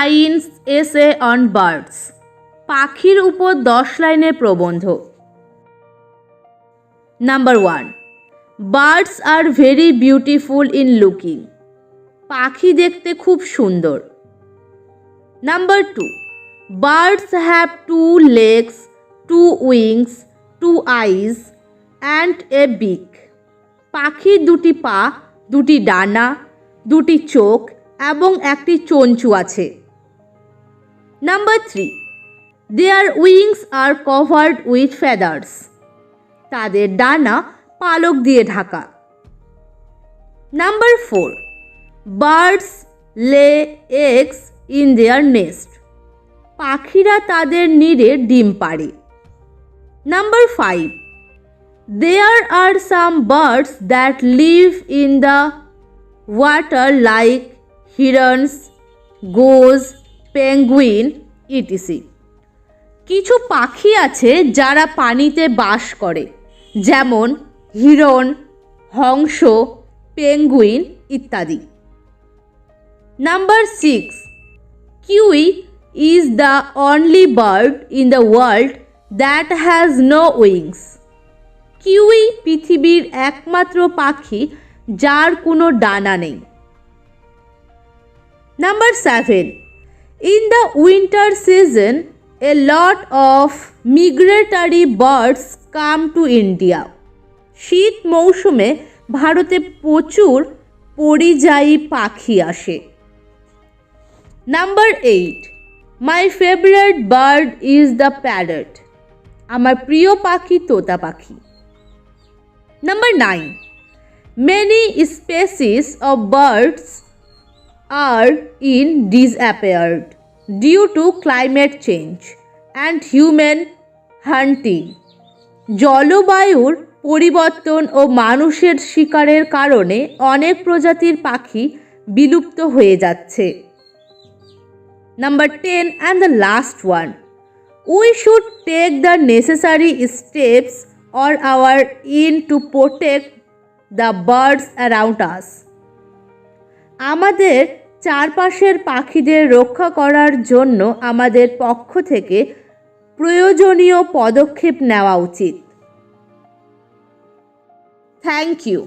Lines essay on birds. পাখির উপর 10 লাইনের প্রবন্ধ। Number 1, birds are very beautiful in looking. পাখি দেখতে খুব সুন্দর। Number 2, birds have 2 legs, 2 wings, 2 eyes and a beak. পাখির 2টি পা, 2টি ডানা, 2টি চোখ এবং একটি চঞ্চু আছে। Number 3, their wings are covered with feathers. তাদের ডানা পালক দিয়ে ঢাকা। Number 4, birds lay eggs in their nest. পাখিরা তাদের নিড়ে ডিম পাড়ে। Number 5, there are some birds that live in the water like herons, goose, penguin etc. কিছু পাখি আছে যারা পানিতে বাস করে, যেমন হিরণ, হংস, পেঙ্গুইন ইত্যাদি। Number 6, kiwi is the only bird in the world that has no wings. Kiwi পৃথিবীর একমাত্র পাখি যার কোনো ডানা নেই। Number 7, in the winter season a lot of migratory birds come to India. শীত মৌসুমে ভারতে প্রচুর পরিযায়ী পাখি আসে। Number 8, my favourite bird is the parrot. আমার প্রিয় পাখি তোতা পাখি। Number 9, many species of birds are in disappeared due to climate change and human hunting. জলবায়ুর পরিবর্তন ও মানুষের শিকারের কারণে অনেক প্রজাতির পাখি বিলুপ্ত হয়ে যাচ্ছে। Number 10 and the last one, we should take the necessary steps on our end to protect the birds around us. আমাদের চারপাশের পাখিদের রক্ষা করার জন্য আমাদের পক্ষ থেকে প্রয়োজনীয় পদক্ষেপ নেওয়া উচিত। Thank you.